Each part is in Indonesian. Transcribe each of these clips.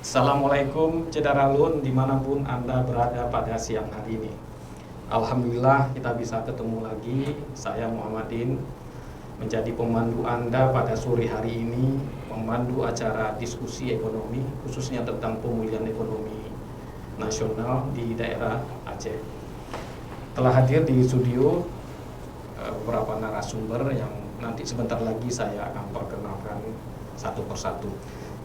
Assalamualaikum Cedaralun dimanapun Anda berada pada siang hari ini. Alhamdulillah kita bisa ketemu lagi. Saya Muhammadin menjadi pemandu Anda pada sore hari ini, memandu acara diskusi ekonomi khususnya tentang pemulihan ekonomi nasional di daerah Aceh. Telah hadir di studio beberapa narasumber yang nanti sebentar lagi saya akan perkenalkan satu persatu.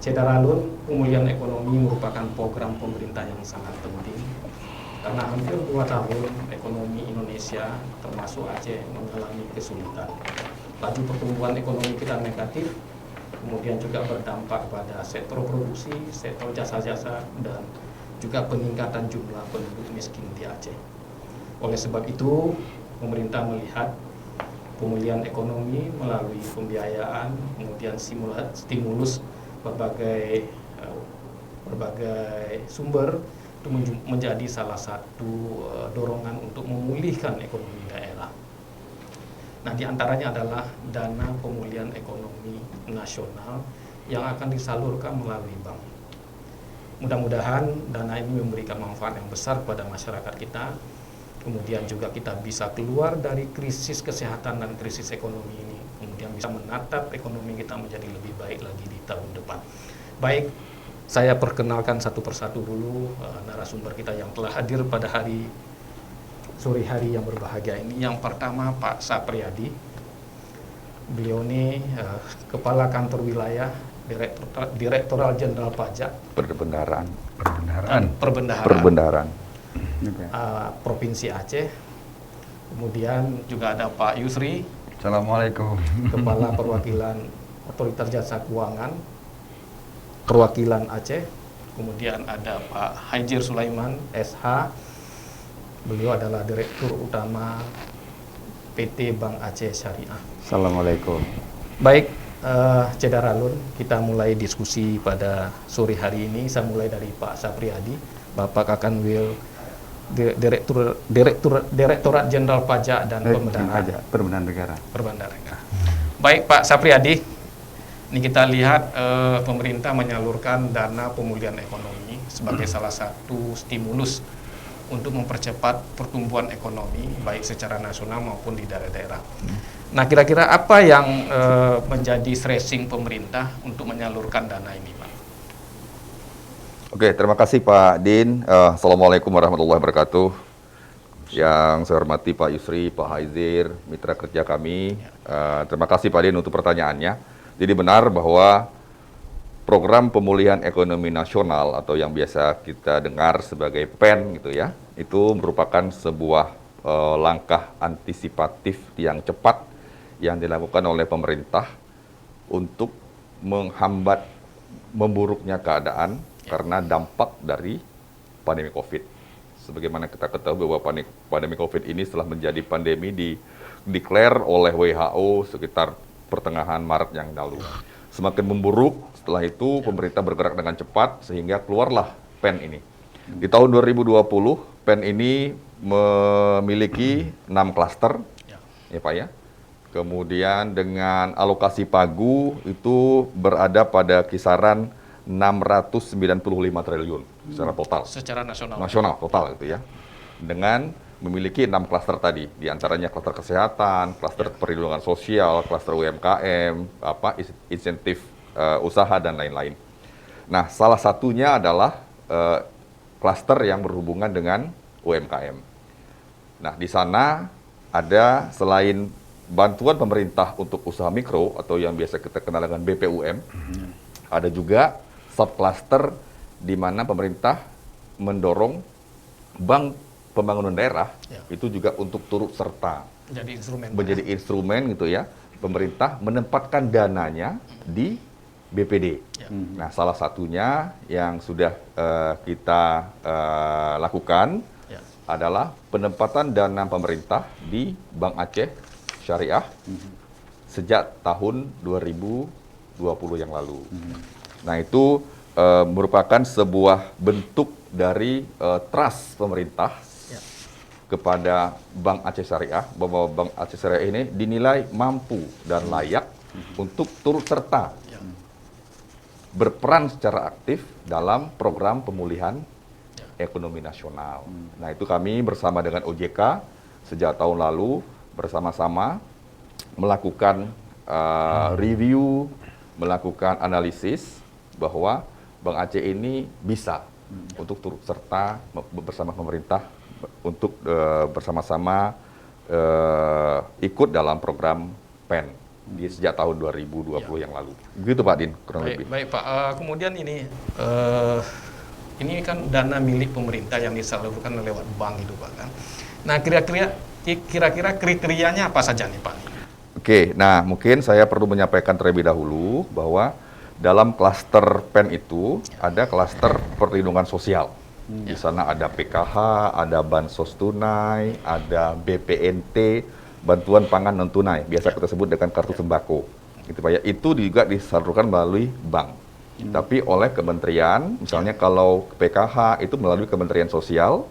Cedaralun Pemulihan Ekonomi merupakan program pemerintah yang sangat penting karena hampir 2 tahun ekonomi Indonesia termasuk Aceh mengalami kesulitan. Laju pertumbuhan ekonomi kita negatif, kemudian juga berdampak pada sektor produksi, sektor jasa-jasa, dan juga peningkatan jumlah penduduk miskin di Aceh. Oleh sebab itu, pemerintah melihat pemulihan ekonomi melalui pembiayaan, kemudian stimulus berbagai sumber itu menjadi salah satu dorongan untuk memulihkan ekonomi daerah. Nah, diantaranya adalah dana pemulihan ekonomi nasional yang akan disalurkan melalui bank. Mudah-mudahan dana ini memberikan manfaat yang besar kepada masyarakat kita. Kemudian juga kita bisa keluar dari krisis kesehatan dan krisis ekonomi ini. Kemudian bisa menatap ekonomi kita menjadi lebih baik lagi di tahun depan. Baik, saya perkenalkan satu persatu dulu narasumber kita yang telah hadir pada sore hari yang berbahagia ini. Yang pertama Pak Sapriyadi. Beliau ini Kepala Kantor Wilayah Direktorat Jenderal Pajak Perbendaharaan Provinsi Aceh. Kemudian juga ada Pak Yusri, Assalamualaikum. Kepala Perwakilan Otoritas Jasa Keuangan Perwakilan Aceh. Kemudian ada Pak Hajir Sulaiman SH. Beliau adalah Direktur Utama PT Bank Aceh Syariah. Assalamualaikum. Baik, Cedaralun, kita mulai diskusi pada sore hari ini. Saya mulai dari Pak Sapriyadi, Bapak Kakanwil Direktorat Jenderal Pajak dan Perbendaharaan Negara. Baik Pak Sapriyadi, ini kita lihat pemerintah menyalurkan dana pemulihan ekonomi sebagai salah satu stimulus untuk mempercepat pertumbuhan ekonomi baik secara nasional maupun di daerah-daerah. Nah, kira-kira apa yang menjadi stressing pemerintah untuk menyalurkan dana ini, Pak? Oke, terima kasih Pak Din. Assalamualaikum warahmatullahi wabarakatuh. Yang saya hormati Pak Yusri, Pak Hajir, mitra kerja kami. Terima kasih Pak Din untuk pertanyaannya. Jadi benar bahwa program pemulihan ekonomi nasional atau yang biasa kita dengar sebagai PEN gitu ya, itu merupakan sebuah langkah antisipatif yang cepat yang dilakukan oleh pemerintah untuk menghambat memburuknya keadaan karena dampak dari pandemi COVID. Sebagaimana kita ketahui bahwa pandemi COVID ini setelah menjadi pandemi declare oleh WHO sekitar pertengahan Maret yang lalu. Semakin memburuk, setelah itu pemerintah bergerak dengan cepat sehingga keluarlah PEN ini. Di tahun 2020, PEN ini memiliki 6 klaster, ya Pak ya. Kemudian dengan alokasi pagu itu berada pada kisaran 695 triliun secara total. Secara nasional. Nasional total itu ya. Dengan memiliki 6 klaster tadi, diantaranya klaster kesehatan, klaster perlindungan sosial, klaster UMKM, insentif usaha dan lain-lain. Nah, salah satunya adalah klaster yang berhubungan dengan UMKM. Nah, di sana ada selain bantuan pemerintah untuk usaha mikro atau yang biasa kita kenal dengan BPUM, ada juga subcluster di mana pemerintah mendorong Bank Pembangunan Daerah itu juga untuk turut serta menjadi instrumen gitu ya, pemerintah menempatkan dananya di BPD. Nah, salah satunya yang sudah kita lakukan adalah penempatan dana pemerintah di Bank Aceh Syariah sejak tahun 2020 yang lalu. Nah, itu merupakan sebuah bentuk dari trust pemerintah kepada Bank Aceh Syariah, bahwa Bank Aceh Syariah ini dinilai mampu dan layak untuk turut serta berperan secara aktif dalam program pemulihan ekonomi nasional. Nah, itu kami bersama dengan OJK sejak tahun lalu bersama-sama melakukan review, melakukan analisis bahwa Bank Aceh ini bisa untuk turut serta bersama pemerintah untuk bersama-sama ikut dalam program PEN di sejak tahun 2020 yang lalu. Begitu Pak Din, kurang lebih. Baik Pak, kemudian ini kan dana milik pemerintah yang disalurkan lewat bank itu Pak kan. Nah, kira-kira kriterianya apa saja nih Pak? Oke, nah mungkin saya perlu menyampaikan terlebih dahulu bahwa dalam klaster PEN itu ada klaster perlindungan sosial. Di sana ada PKH, ada bansos tunai, ada BPNT, bantuan pangan non tunai, biasa kita sebut dengan kartu sembako. Gitu Pak ya. Itu juga disalurkan melalui bank. Tapi oleh kementerian, misalnya kalau PKH itu melalui Kementerian Sosial,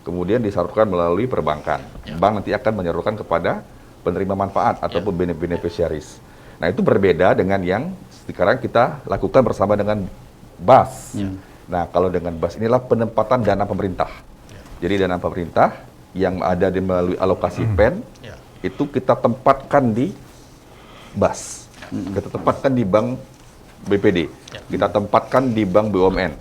kemudian disalurkan melalui perbankan. Bank nanti akan menyalurkan kepada penerima manfaat ataupun beneficiaries. Nah, itu berbeda dengan yang sekarang kita lakukan bersama dengan BAS. Nah, kalau dengan BAS inilah penempatan dana pemerintah. Jadi dana pemerintah yang ada di melalui alokasi PEN itu kita tempatkan di BAS. Kita tempatkan di bank BPD. Kita tempatkan di bank BUMN.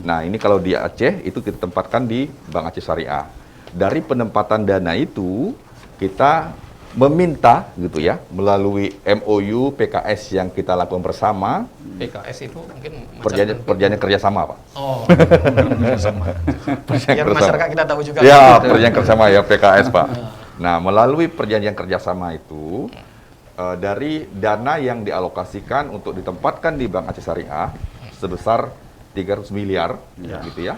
Nah, ini kalau di Aceh itu kita tempatkan di Bank Aceh Syariah. Dari penempatan dana itu kita meminta gitu ya melalui MOU PKS yang kita lakukan bersama. PKS itu mungkin perjanjian kerjasama Pak. Oh, kerjasama. Biar masyarakat kita tahu juga. Ya, perjanjian kerjasama ya PKS Pak. Nah, melalui perjanjian kerjasama itu dari dana yang dialokasikan untuk ditempatkan di Bank Aceh Syariah sebesar 300 miliar gitu ya.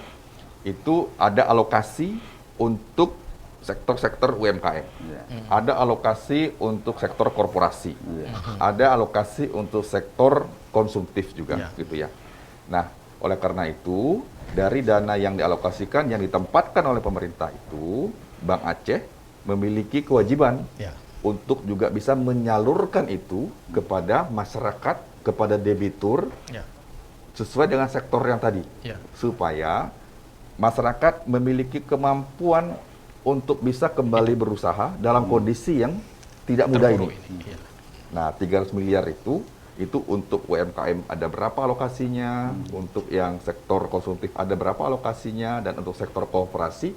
Itu ada alokasi untuk sektor-sektor UMKM, ada alokasi untuk sektor korporasi, ada alokasi untuk sektor konsumtif juga, gitu ya. Nah, oleh karena itu, dari dana yang dialokasikan, yang ditempatkan oleh pemerintah itu, Bank Aceh memiliki kewajiban untuk juga bisa menyalurkan itu kepada masyarakat, kepada debitur, sesuai dengan sektor yang tadi, supaya masyarakat memiliki kemampuan untuk bisa kembali berusaha dalam kondisi yang tidak mudah ini. Nah, 300 miliar itu untuk UMKM ada berapa alokasinya, untuk yang sektor konsumtif ada berapa alokasinya, dan untuk sektor korporasi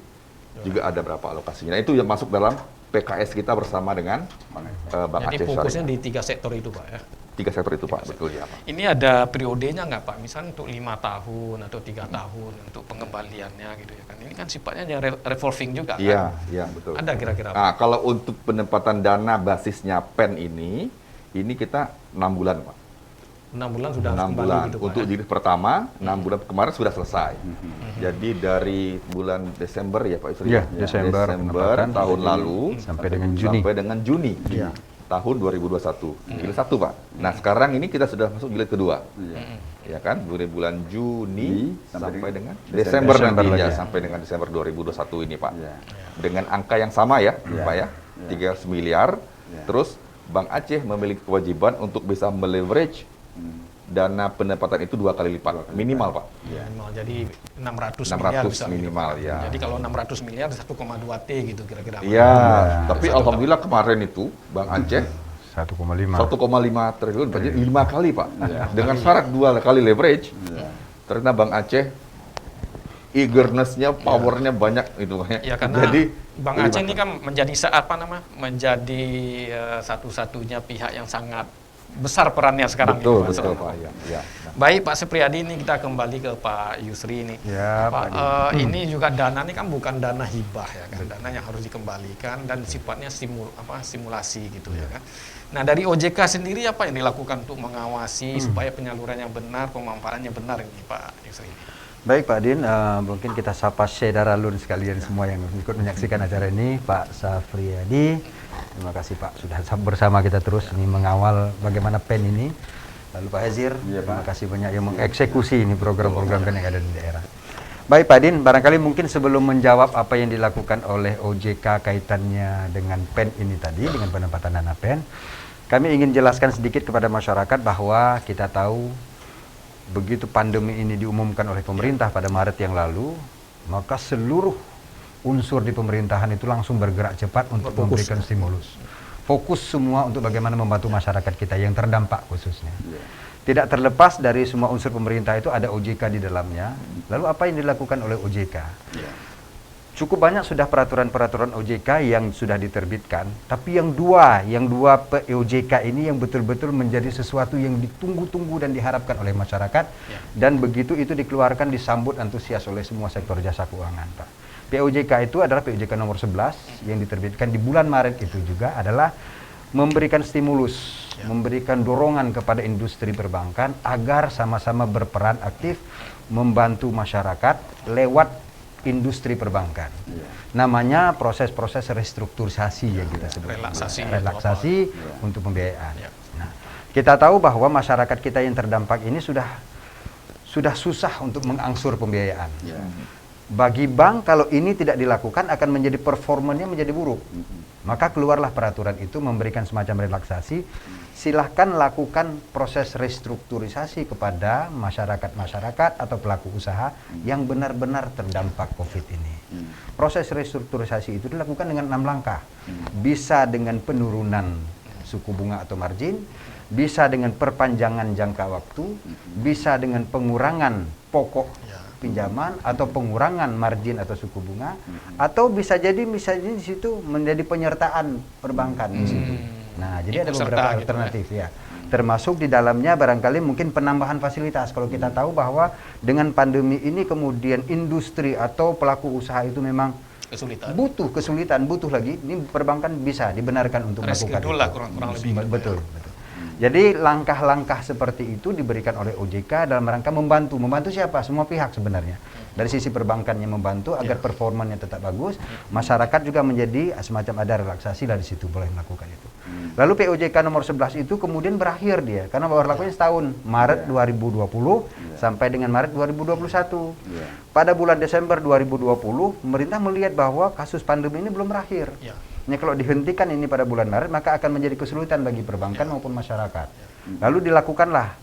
juga ada berapa alokasinya. Nah, itu yang masuk dalam PKS kita bersama dengan Bank Aceh Syariah. Jadi fokusnya di 3 sektor itu Pak ya? 3 sektor itu Pak, betul ya Pak. Ini ada periodenya nggak Pak? Misalnya untuk 5 tahun atau 3 tahun untuk pengembaliannya gitu ya kan? Ini kan sifatnya revolving juga kan? Iya betul. Ada kira-kira? Nah, kalau untuk penempatan dana basisnya PEN ini kita 6 bulan Pak. 6 bulan sudah 6 kembali bulan. gitu Pak, Untuk jilid pertama, 6 bulan kemarin sudah selesai. Jadi dari bulan Desember ya Pak Yusri? Iya, Desember tahun lalu sampai dengan Juni. Tahun 2021, jilid 1 Pak. Nah, sekarang ini kita sudah masuk jilid kedua. Ya kan, dari bulan Juni sampai dengan Desember nantinya, sampai dengan Desember 2021 ini Pak. Dengan angka yang sama ya, Pak ya, 300 miliar. Terus Bank Aceh memiliki kewajiban untuk bisa meleverage dana pendapatan itu 2 kali lipat, minimal Pak. Minimal, jadi 600 miliar bisa minimal gitu. ya. Jadi kalau 600 miliar 1,2 T gitu kira-kira. Iya, tapi alhamdulillah kemarin itu Bank Aceh 1,5 triliun, berarti 5 kali Pak. Dengan syarat 2 kali leverage, ternyata Bank Aceh eagerness-nya, power-nya banyak itu kan. Ya, karena jadi Bank Aceh ini kan menjadi menjadi satu-satunya pihak yang sangat besar perannya sekarang. Betul Pak. Ya. Baik Pak Supriyadi, ini kita kembali ke Pak Yusri ini. Ya, Pak, ini juga dana ini kan bukan dana hibah ya kan, dana yang harus dikembalikan dan sifatnya simulasi gitu ya kan. Nah, dari OJK sendiri apa yang dilakukan untuk mengawasi supaya penyalurannya benar, pemanfaatannya benar ini Pak Yusri? Baik Pak Din, mungkin kita sapa Syederalun sekalian semua yang ikut menyaksikan acara ini. Pak Safriyadi, terima kasih Pak sudah bersama kita terus ini mengawal bagaimana PEN ini. Lalu Pak Hezir, terima kasih banyak yang mengeksekusi ini program-program PEN yang ada di daerah. Baik Pak Din, barangkali mungkin sebelum menjawab apa yang dilakukan oleh OJK kaitannya dengan PEN ini tadi, dengan penempatan dana PEN, kami ingin jelaskan sedikit kepada masyarakat bahwa kita tahu begitu pandemi ini diumumkan oleh pemerintah pada Maret yang lalu, maka seluruh unsur di pemerintahan itu langsung bergerak cepat untuk memberikan stimulus. Fokus semua untuk bagaimana membantu masyarakat kita yang terdampak khususnya. Tidak terlepas dari semua unsur pemerintah itu ada OJK di dalamnya. Lalu apa yang dilakukan oleh OJK? Cukup banyak sudah peraturan-peraturan OJK yang sudah diterbitkan, tapi yang dua OJK ini yang betul-betul menjadi sesuatu yang ditunggu-tunggu dan diharapkan oleh masyarakat, dan begitu itu dikeluarkan disambut antusias oleh semua sektor jasa keuangan, Pak. POJK itu adalah POJK nomor 11 yang diterbitkan di bulan Maret itu juga adalah memberikan stimulus, memberikan dorongan kepada industri perbankan agar sama-sama berperan aktif membantu masyarakat lewat industri perbankan. Namanya proses-proses restrukturisasi yang kita sebut. Relaksasi untuk pembiayaan. Nah, kita tahu bahwa masyarakat kita yang terdampak ini sudah susah untuk mengangsur pembiayaan. Bagi bank kalau ini tidak dilakukan akan menjadi performanya menjadi buruk. Maka keluarlah peraturan itu memberikan semacam relaksasi. Silahkan lakukan proses restrukturisasi kepada masyarakat atau pelaku usaha yang benar-benar terdampak COVID ini. Proses restrukturisasi itu dilakukan dengan 6 langkah. Bisa dengan penurunan suku bunga atau margin, bisa dengan perpanjangan jangka waktu, bisa dengan pengurangan pokok pinjaman atau pengurangan margin atau suku bunga, atau bisa jadi misalnya di situ menjadi penyertaan perbankan di situ. Nah, jadi ada beberapa alternatif ya. Termasuk di dalamnya barangkali mungkin penambahan fasilitas. Kalau kita tahu bahwa dengan pandemi ini kemudian industri atau pelaku usaha itu memang kesulitan, butuh lagi. Ini perbankan bisa dibenarkan untuk melakukan itu. kurang lebih. Betul. Jadi langkah-langkah seperti itu diberikan oleh OJK dalam rangka membantu siapa? Semua pihak sebenarnya. Dari sisi perbankannya membantu agar performanya tetap bagus, masyarakat juga menjadi semacam ada relaksasi dari situ boleh melakukan itu. Lalu POJK nomor 11 itu kemudian berakhir dia karena baru lakunya setahun, Maret 2020 sampai dengan Maret 2021. Pada bulan Desember 2020, pemerintah melihat bahwa kasus pandemi ini belum berakhir. Nah, kalau dihentikan ini pada bulan Maret, maka akan menjadi kesulitan bagi perbankan maupun masyarakat. Lalu dilakukanlah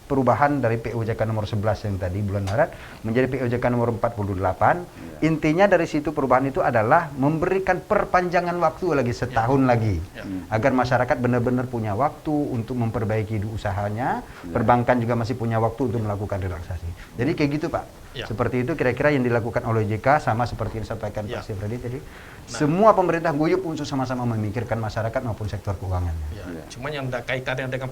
perubahan dari POJK nomor 11 yang tadi bulan Maret menjadi POJK nomor 48. Intinya dari situ perubahan itu adalah memberikan perpanjangan waktu lagi setahun lagi. Agar masyarakat benar-benar punya waktu untuk memperbaiki usahanya, perbankan juga masih punya waktu untuk melakukan relaksasi. Jadi kayak gitu, Pak. Seperti itu kira-kira yang dilakukan oleh OJK, sama seperti yang disampaikan Pak Sifredi tadi. Semua pemerintah guyup untuk sama-sama memikirkan masyarakat maupun sektor keuangannya. Cuman yang kaitannya dengan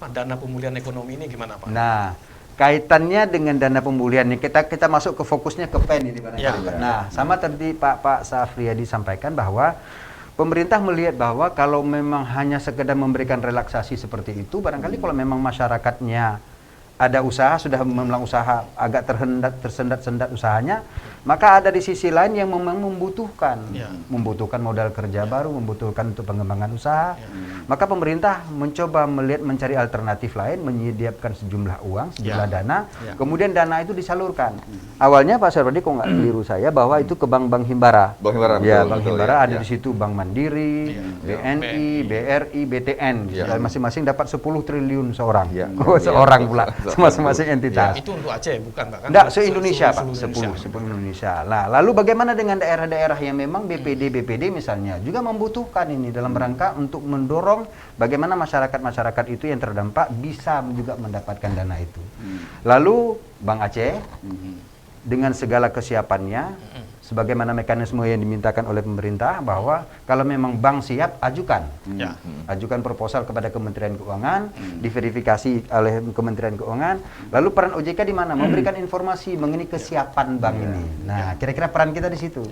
dana pemulihan ekonomi ini gimana, Pak? Nah, kaitannya dengan dana pemulihan ini kita masuk ke fokusnya ke PEN ini barangkali. Nah, sama tadi Pak Safriyadi sampaikan bahwa pemerintah melihat bahwa kalau memang hanya sekedar memberikan relaksasi seperti itu, barangkali kalau memang masyarakatnya ada usaha, sudah memang usaha agak tersendat-sendat usahanya, maka ada di sisi lain yang memang membutuhkan modal kerja baru, membutuhkan untuk pengembangan usaha. Maka pemerintah mencoba mencari alternatif lain, menyediakan sejumlah uang, sejumlah dana, kemudian dana itu disalurkan. Awalnya Pak Safriyadi kok nggak keliru saya bahwa itu ke bank-bank Himbara. Bank Himbara ada di situ Bank Mandiri, BNI, BRI, BTN, dan masing-masing dapat 10 triliun seorang. Seorang pula. Masing-masing entitas. Itu untuk Aceh bukan, Pak? Enggak, se-Indonesia, Pak. 10 Indonesia. Nah, lalu bagaimana dengan daerah-daerah yang memang BPD misalnya juga membutuhkan ini dalam rangka untuk mendorong bagaimana masyarakat itu yang terdampak bisa juga mendapatkan dana itu. Lalu Bank Aceh dengan segala kesiapannya, sebagaimana mekanisme yang dimintakan oleh pemerintah bahwa kalau memang bank siap, ajukan. Ajukan proposal kepada Kementerian Keuangan, diverifikasi oleh Kementerian Keuangan. Lalu peran OJK di mana? Memberikan informasi mengenai kesiapan bank ini. Nah, kira-kira peran kita di situ.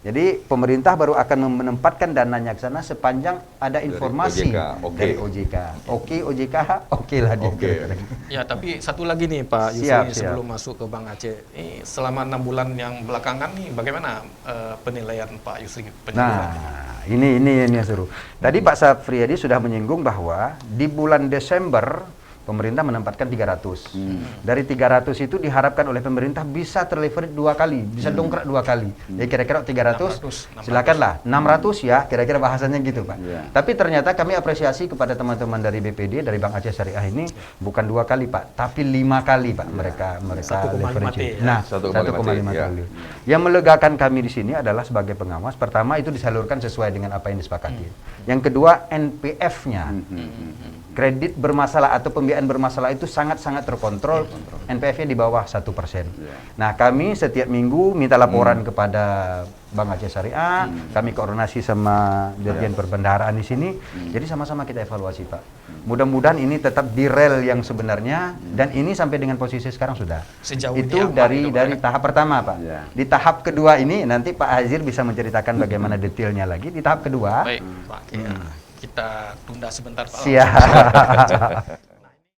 Jadi pemerintah baru akan menempatkan dananya ke sana sepanjang ada informasi dari OJK. Oke OJK, oke lah dia. Ya, tapi satu lagi nih Pak Yusri, sebelum masuk ke Bank Aceh, ini selama 6 bulan yang belakangan nih bagaimana penilaian Pak Yusri? Nah, ini yang seru. Tadi Pak Safriyadi sudah menyinggung bahwa di bulan Desember pemerintah menempatkan 300. Dari 300 itu diharapkan oleh pemerintah bisa terleverage 2 kali, bisa dongkrak 2 kali. Ya kira-kira 300, 600. silakanlah 600 ya, kira-kira bahasanya gitu Pak. Iya. Tapi ternyata kami apresiasi kepada teman-teman dari BPD, dari Bank Aceh Syariah ini bukan 2 kali Pak, tapi 5 kali Pak mereka 1,5 leverage. T, ya. Nah, 1,5 T, ya. kali. Yang melegakan kami di sini adalah sebagai pengawas, pertama itu disalurkan sesuai dengan apa yang disepakati. Yang kedua NPF-nya. Kredit bermasalah atau pembiayaan bermasalah itu sangat-sangat terkontrol. NPF-nya di bawah 1%. Nah, kami setiap minggu minta laporan kepada Bank Aceh Syariah, kami koordinasi sama Dirjen Perbendaharaan di sini. Jadi sama-sama kita evaluasi, Pak. Mudah-mudahan ini tetap di rel yang sebenarnya, dan ini sampai dengan posisi sekarang sudah. Sejauh ini Itu aman dari itu, Pak, dari tahap pertama, Pak. Ya. Di tahap kedua ini nanti Pak Hazir bisa menceritakan bagaimana detailnya lagi. Di tahap kedua, Baik, Pak. Kita tunda sebentar, Pak. siap.